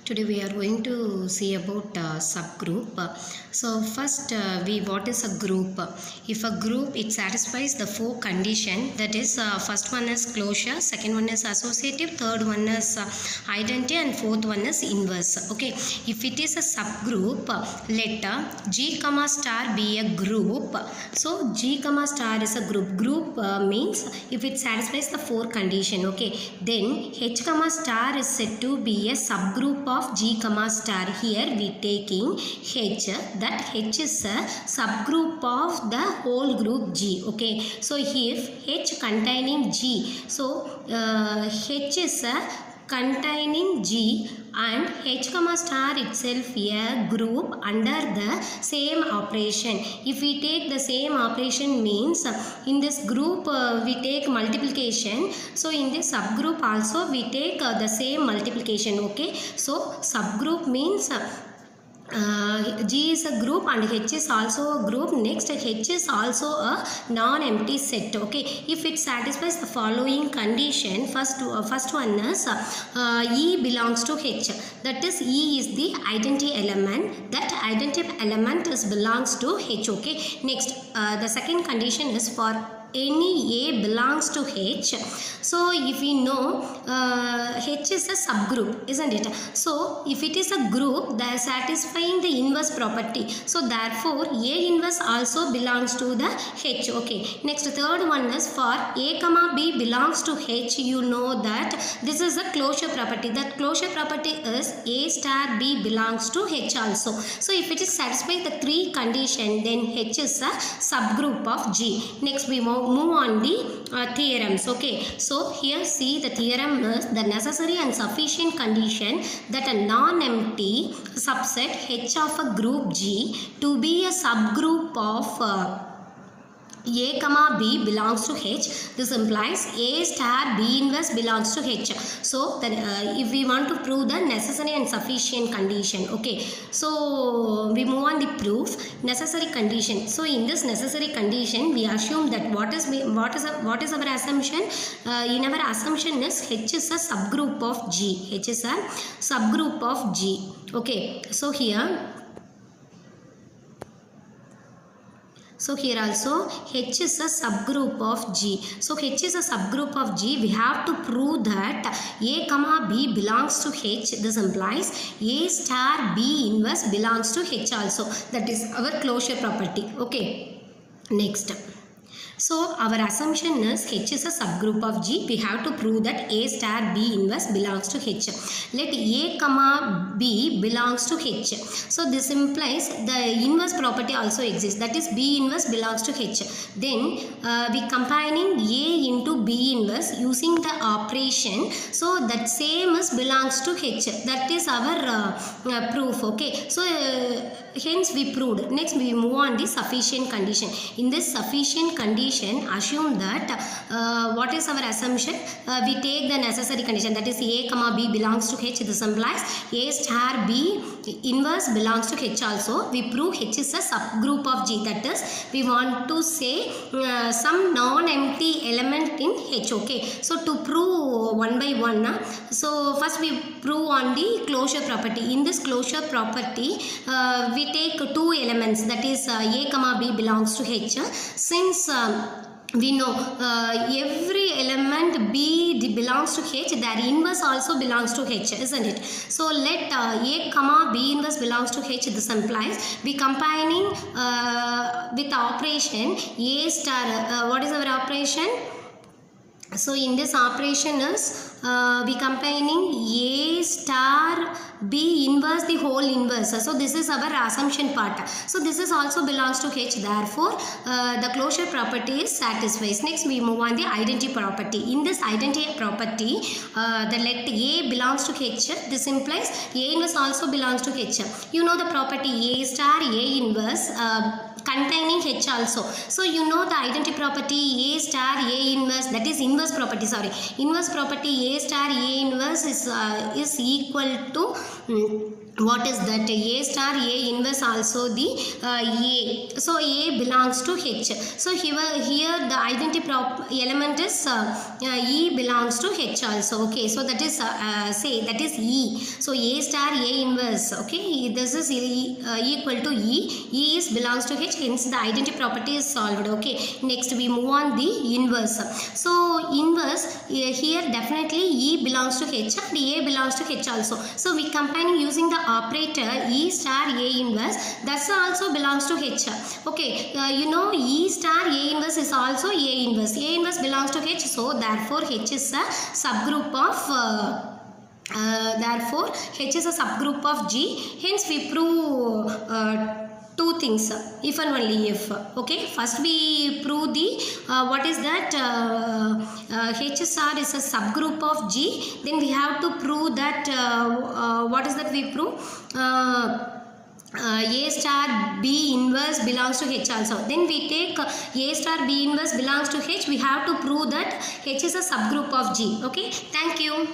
Today we are going to see about subgroup. So first what is a group? If a group it satisfies the four condition, that is first one is closure, second one is associative, third one is identity, and fourth one is inverse. Okay, if it is a subgroup, let G comma star be a group. So G comma star is a group. Group means if it satisfies the four condition. Okay, then H comma star is said to be a subgroup of G comma star. Here we taking H, that H is a subgroup of the whole group G. Okay, so if H containing G, so H is a containing G and H comma star itself a group under the same operation. If we take the same operation means in this group we take multiplication, so in this subgroup also we take the same multiplication. Okay, so subgroup means G is a group and H is also a group. Next, H is also a non-empty set. Okay, if it satisfies the following condition, first one is E belongs to H. That is, E is the identity element. That identity element is belongs to H. Okay. Next, the second condition is for any A belongs to H. So if we know H is a subgroup, isn't it? So if it is a group that is satisfying the inverse property, so therefore A inverse also belongs to the H. Okay, next third one is for A comma B belongs to H. You know that this is a closure property. That closure property is A star B belongs to H also. So if it is satisfying the three condition, then H is a subgroup of G. Next we move on the theorems. Okay, so here see the theorem is the necessary and sufficient condition that a non-empty subset H of a group G to be a subgroup of A comma B belongs to H. This implies A star B inverse belongs to H. So then if we want to prove the necessary and sufficient condition, okay, so we move on the proof. Necessary condition. So in this necessary condition we assume that what is our assumption? In our assumption is H is a subgroup of G. H is a subgroup of G. Okay, so here also H is a subgroup of G. So H is a subgroup of G. We have to prove that A comma B belongs to H. This implies A star B inverse belongs to H also. That is our closure property. Okay. Next. So our assumption is H is a subgroup of G. We have to prove that A star B inverse belongs to H. Let A comma B belongs to H. So this implies the inverse property also exists. That is B inverse belongs to H. Then we combining A into B inverse using the operation. So that same is belongs to H. That is our proof. Okay. So hence we proved. Next we move on the sufficient condition. In this sufficient condition, assume that what is our assumption? We take the necessary condition, that is A comma B belongs to H. This implies A star B inverse belongs to H also. We prove H is a subgroup of G. That is, we want to say some non-empty element in H. Okay, so to prove one by one, so first we prove on the closure property. In this closure property we take two elements, that is A comma B belongs to H. Since we know every element B belongs to H, their inverse also belongs to H, isn't it? So let A comma B inverse belongs to H. This implies we combining with operation A star. What is our operation? So in this operation is we combining A star B inverse the whole inverse. So this is our assumption part. So this is also belongs to H. Therefore the closure property is satisfies. Next we move on the identity property. In this identity property the let A belongs to H. This implies A inverse also belongs to H. You know the property A star A inverse. containing H also. So you know the identity property A star A inverse, that is inverse property, sorry, inverse property A star A inverse is equal to what is that? A star A inverse also the A. So A belongs to H. So here the identity element is E belongs to H also. Okay, so that is say that is E. So A star A inverse. Okay, this is equal to E. E is belongs to H. Hence the identity property is solved. Okay, next we move on the inverse. So inverse here definitely E belongs to H and A belongs to H also. So we combining using the operator E star A inverse, that's also belongs to H. Okay, you know E star A inverse is also A inverse. A inverse belongs to H, so therefore H is a subgroup of therefore H is a subgroup of G. Hence we prove two things, if and only if. Okay, first we prove the what is that H star is a subgroup of G. Then we have to prove that what is that we prove A star B inverse belongs to H also. Then we take A star B inverse belongs to H. We have to prove that H is a subgroup of G. Okay, thank you.